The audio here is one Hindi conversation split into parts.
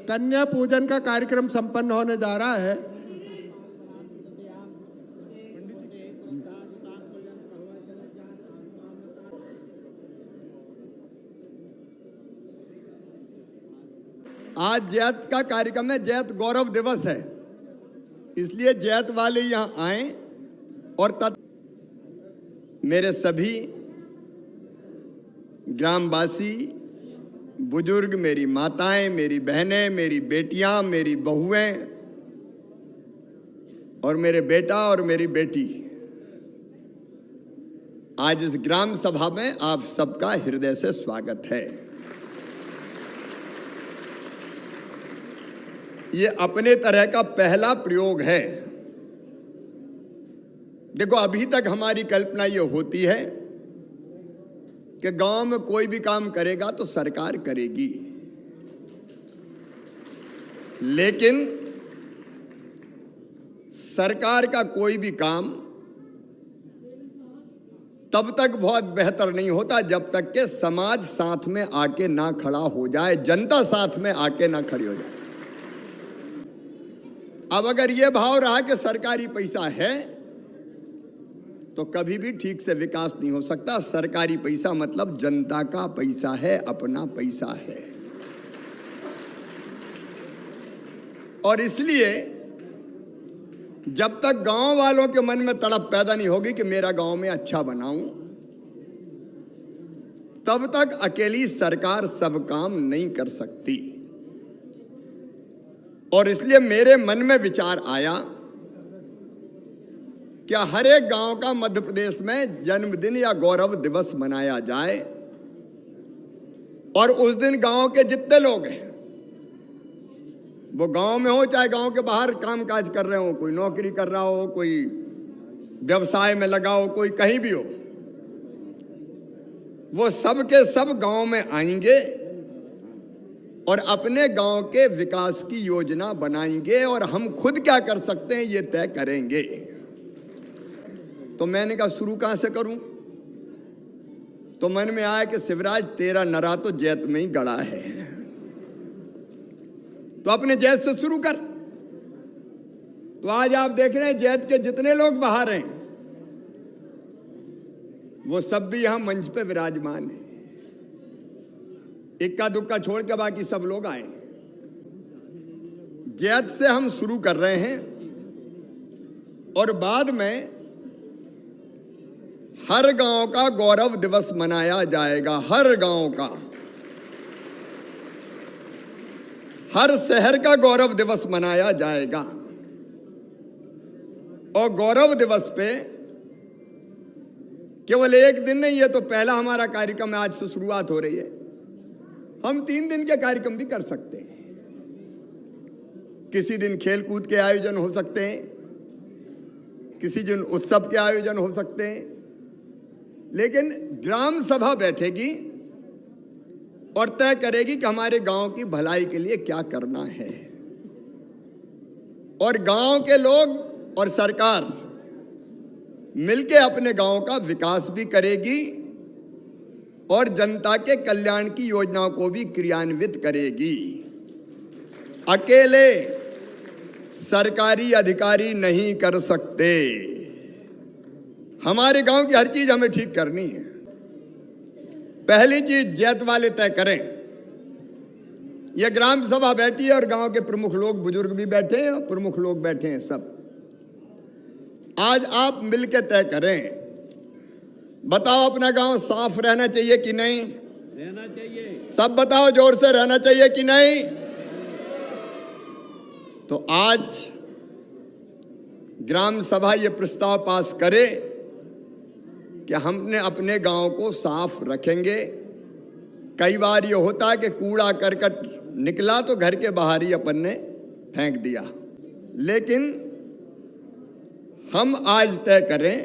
कन्या पूजन का कार्यक्रम संपन्न होने जा रहा है। आज जैत का कार्यक्रम है, जैत गौरव दिवस है, इसलिए जैत वाले यहाँ आए और मेरे सभी ग्रामवासी, बुजुर्ग, मेरी माताएं, मेरी बहनें, मेरी बेटियां, मेरी बहुएं और मेरे बेटा और मेरी बेटी, आज इस ग्राम सभा में आप सबका हृदय से स्वागत है। ये अपने तरह का पहला प्रयोग है। देखो, अभी तक हमारी कल्पना ये होती है कि गांव में कोई भी काम करेगा तो सरकार करेगी, लेकिन सरकार का कोई भी काम तब तक बहुत बेहतर नहीं होता जब तक कि समाज साथ में आके ना खड़ा हो जाए, जनता साथ में आके ना खड़ी हो जाए। अब अगर ये भाव रहा कि सरकारी पैसा है तो कभी भी ठीक से विकास नहीं हो सकता। सरकारी पैसा मतलब जनता का पैसा है, अपना पैसा है। और इसलिए जब तक गांव वालों के मन में तड़प पैदा नहीं होगी कि मेरा गांव में अच्छा बनाऊं, तब तक अकेली सरकार सब काम नहीं कर सकती। और इसलिए मेरे मन में विचार आया क्या हर एक गांव का मध्य प्रदेश में जन्मदिन या गौरव दिवस मनाया जाए और उस दिन गांव के जितने लोग हैं, वो गांव में हो चाहे गांव के बाहर काम काज कर रहे हो, कोई नौकरी कर रहा हो, कोई व्यवसाय में लगा हो, कोई कहीं भी हो, वो सब के सब गांव में आएंगे और अपने गांव के विकास की योजना बनाएंगे और हम खुद क्या कर सकते हैं ये तय करेंगे। तो मैंने कहा शुरू कहां से करूं? तो मन में आया कि शिवराज, तेरा नरा तो जैत में ही गड़ा है, तो अपने जैत से शुरू कर। तो आज आप देख रहे हैं जैत के जितने लोग बाहर हैं वो सब भी यहां मंच पे विराजमान हैं। इक्का दुक्का छोड़ के बाकी सब लोग आए। जैत से हम शुरू कर रहे हैं और बाद में हर गांव का गौरव दिवस मनाया जाएगा। हर गांव का, हर शहर का गौरव दिवस मनाया जाएगा। और गौरव दिवस पे केवल एक दिन नहीं, ये तो पहला हमारा कार्यक्रम है, आज से शुरुआत हो रही है। हम 3 दिन के कार्यक्रम भी कर सकते हैं। किसी दिन खेल कूद के आयोजन हो सकते हैं, किसी दिन उत्सव के आयोजन हो सकते हैं, लेकिन ग्राम सभा बैठेगी और तय करेगी कि हमारे गांव की भलाई के लिए क्या करना है। और गांव के लोग और सरकार मिलके अपने गांव का विकास भी करेगी और जनता के कल्याण की योजनाओं को भी क्रियान्वित करेगी। अकेले सरकारी अधिकारी नहीं कर सकते। हमारे गांव की हर चीज हमें ठीक करनी है। पहली चीज जैत वाले तय करें। यह ग्राम सभा बैठी है और गांव के प्रमुख लोग, बुजुर्ग भी बैठे हैं और प्रमुख लोग बैठे हैं सब। आज आप मिलकर तय करें, बताओ अपना गांव साफ रहना चाहिए कि नहीं? रहना चाहिए। सब बताओ जोर से, रहना चाहिए कि नहीं? तो आज ग्राम सभा ये प्रस्ताव पास करे कि हमने अपने गांव को साफ रखेंगे। कई बार ये होता है कि कूड़ा करकट निकला तो घर के बाहर ही अपन ने फेंक दिया, लेकिन हम आज तय करें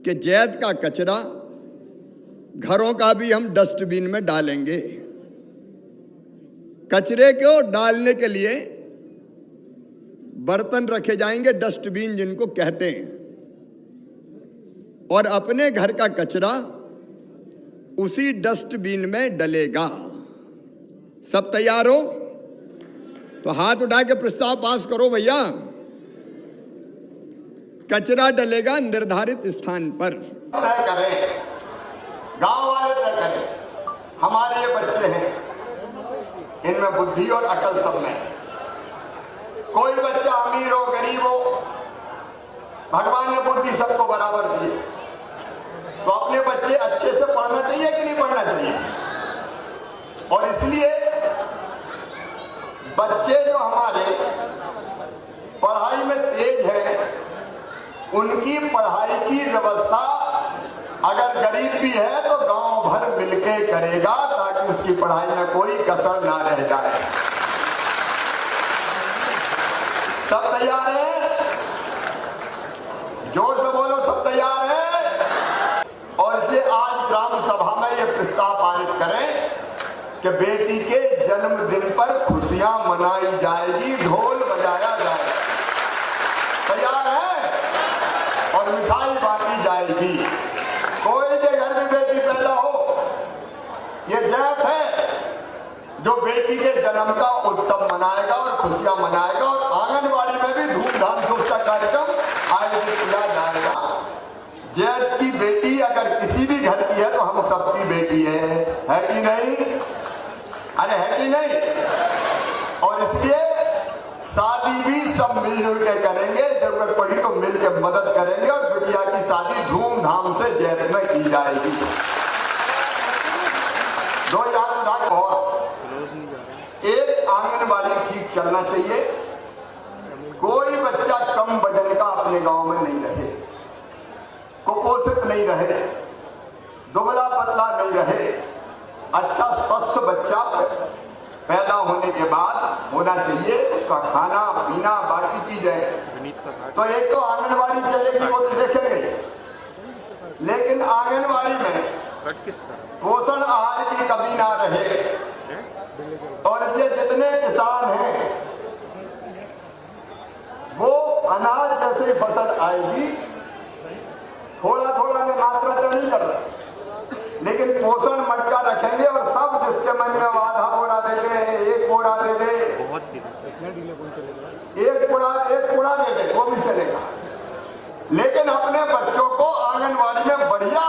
कि जैत का कचरा, घरों का भी हम डस्टबिन में डालेंगे। कचरे को डालने के लिए बर्तन रखे जाएंगे, डस्टबिन जिनको कहते हैं, और अपने घर का कचरा उसी डस्टबिन में डलेगा। सब तैयार हो? तो हाथ उठा के प्रस्ताव पास करो भैया। कचरा डलेगा निर्धारित स्थान पर। तय करें, गांव वाले तय करें। हमारे ये बच्चे हैं, इनमें बुद्धि और अकल सब में। कोई बच्चा अमीर हो गरीब हो, भगवान ने बुद्धि सबको बराबर दी। तो अपने बच्चे अच्छे से पढ़ना चाहिए कि नहीं पढ़ना चाहिए? और इसलिए बच्चे जो हमारे पढ़ाई में तेज हैं, उनकी पढ़ाई की व्यवस्था अगर गरीब भी है तो गांव भर मिलके करेगा, ताकि उसकी पढ़ाई में कोई कसर ना रह जाए। सब तैयार हैं? जोर से बोलो, सब तैयार हैं? और इसे आज ग्राम सभा में ये प्रस्ताव पारित करें कि बेटी के जन्मदिन पर खुशियां मनाई जाएगी, ढोल बजाया जाएगा। तैयार है? और मिठाई बांटी जाएगी। कोई के घर में बेटी पैदा हो, ये जैत है जो बेटी के जन्म का उत्सव मनाएगा और खुशियां मनाएगा। और आंगनबाड़ी में भी धूमधाम से उसका कार्यक्रम आयोजित किया जाएगा। जैत की बेटी अगर किसी भी घर की है तो हम सबकी बेटी है कि नहीं? अरे है कि नहीं? और इसलिए शादी भी सब मिलजुल के करेंगे, जरूरत पड़ी तो मिल के मदद करेंगे। और बिटिया की शादी धूमधाम से जैत में की जाएगी। दो याद रखो, एक आंगनबाड़ी ठीक चलना चाहिए। कोई बच्चा कम वजन का अपने गांव में नहीं रहे, कुपोषित नहीं रहे, दुबला पतला नहीं रहे। अच्छा स्वस्थ बच्चा पैदा होने के बाद होना चाहिए। उसका खाना पीना बाकी चीजें तो एक तो आंगनबाड़ी चलेगी, वो तो देखेंगे। लेकिन आंगनबाड़ी में पोषण आहार की कमी ना रहे। और इससे जितने किसान हैं वो अनाज जैसे फसल आएगी, थोड़ा थोड़ा में मात्रा तो नहीं कर रहा, लेकिन पोषण मटका रखेंगे। और सब जिसके मन में आधा बोरा दे दे, एक बोरा दे दे, एक पूरा दे दे, वो भी चलेगा। लेकिन अपने बच्चों को आंगनबाड़ी में बढ़िया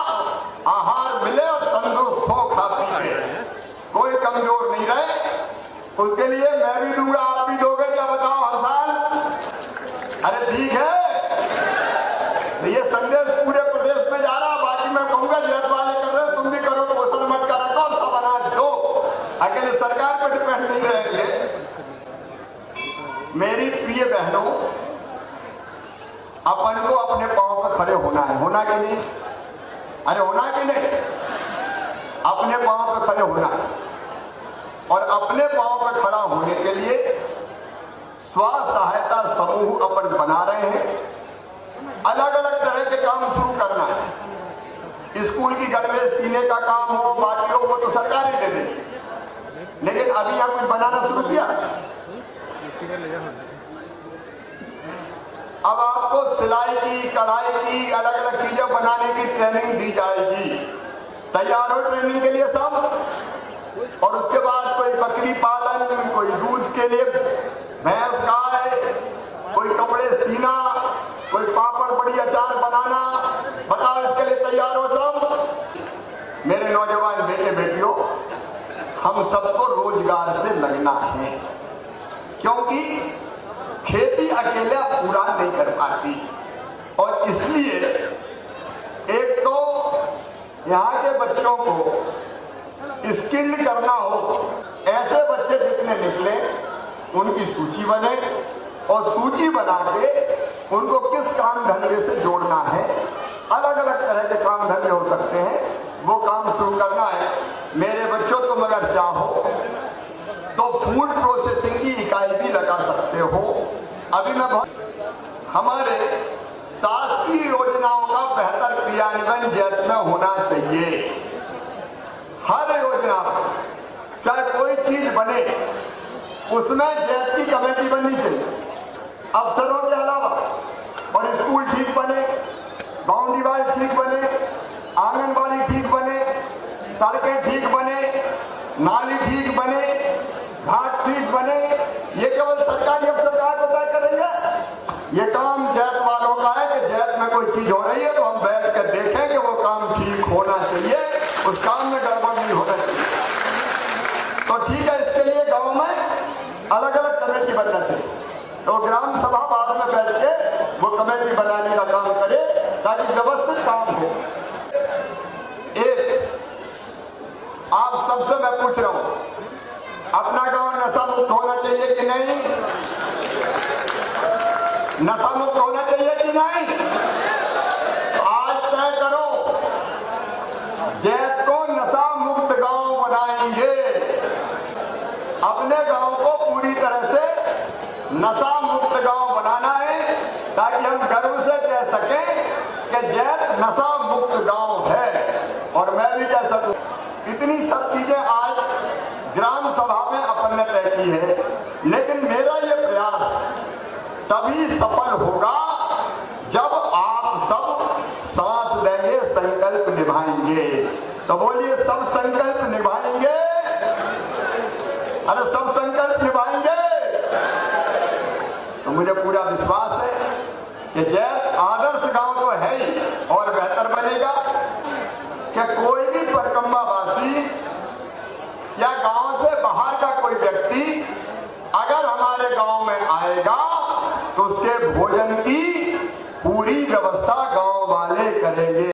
आहार मिले और तंदुरुस्त हो खा पी के, कोई कमजोर नहीं रहे। उसके लिए मैं भी दूंगा, आप भी दोगे, क्या बताओ हर साल? अरे ठीक है, ये संदेश पूरे प्रदेश में जा रहा। बाकी मैं कहूंगा जैत वाले कर रहे, तुम भी करो, पोषण मटका रखो, सब अनाज दो। अकेले सरकार पर डिपेंड नहीं रहेंगे। मेरी प्रिय बहनों, अपन को अपने पांव पर खड़े होना है, होना कि नहीं? अरे होना कि नहीं? अपने पांव पर खड़े होना है। और अपने पांव पर खड़ा होने के लिए स्व सहायता समूह अपन बना रहे हैं। अलग अलग तरह के काम शुरू करना है। स्कूल की गणवेश सीने का काम हो, बाकी हो, वो तो सरकार ही दे देगी। लेकिन अभी यहाँ कुछ बनाना शुरू किया। अब आपको सिलाई की, कढ़ाई की, अलग अलग चीजें बनाने की ट्रेनिंग दी जाएगी। तैयार हो ट्रेनिंग के लिए सब? और उसके बाद कोई बकरी पालन, कोई दूध के लिए भैंस गाय, कोई कपड़े सीना, कोई पापड़ बड़ी अचार बनाना। बताओ, इसके लिए तैयार हो सब? मेरे नौजवान बेटे बेटियों, हम सबको रोजगार से लगना है, क्योंकि खेती अकेला पूरा नहीं कर पाती। और इसलिए एक तो यहाँ के बच्चों को स्किल करना हो, ऐसे बच्चे जितने निकले उनकी सूची बने, और सूची बना के उनको किस काम धंधे से जोड़ना है। अलग अलग तरह के काम धंधे हो सकते हैं, वो काम शुरू करना है। मेरे बच्चों, तुम अगर चाहो तो फूड प्रोसेसिंग की इकाई भी लगा सकते हो। अभी मैं हमारे शासकीय योजनाओं का बेहतर क्रियान्वयन जैत में होना चाहिए। हर योजना, चाहे कोई चीज बने, उसमें जैत की कमेटी बननी चाहिए अफसरों के अलावा। और स्कूल ठीक बने, बाउंड्री वाल ठीक बने, आंगनबाड़ी ठीक बने, सड़कें ठीक बने, नाली ठीक बने, घाट ठीक बने। ये केवल ये काम जैत वालों का है कि जैत में कोई चीज हो रही है तो हम बैठ कर देखें कि वो काम ठीक होना चाहिए, उस काम में गड़बड़ नहीं होना चाहिए। तो ठीक है, इसके लिए गांव में अलग अलग कमेटी बनना चाहिए। तो ग्राम सभा बाद में बैठ के वो कमेटी बनाने का काम करे ताकि व्यवस्थित काम हो। एक आप सबसे मैं पूछ रहा हूं, अपना गांव नशा मुक्त होना चाहिए कि नहीं? नशा मुक्त होना चाहिए कि नहीं? आज तय करो, जैत को नशा मुक्त गांव बनाएंगे। अपने गांव को पूरी तरह से नशा मुक्त गांव बनाना है ताकि हम गर्व से कह सकें कि जैत नशा मुक्त गांव है। और मैं भी कह सकूं, इतनी सब चीजें आज ग्राम सभा में अपन ने तय की है, लेकिन मेरा ये प्रयास तभी सफल होगा जब आप सब साथ देंगे, संकल्प निभाएंगे। तो बोलिए, सब संकल्प निभाएंगे? अरे सब संकल्प निभाएंगे? तो मुझे पूरा विश्वास है कि जैत आदर्श गांव तो है ही और बेहतर बनेगा। क्या कोई भी परिक्रमावासी या गांव से बाहर का कोई व्यक्ति अगर हमारे गांव में आएगा तो उसके भोजन की पूरी व्यवस्था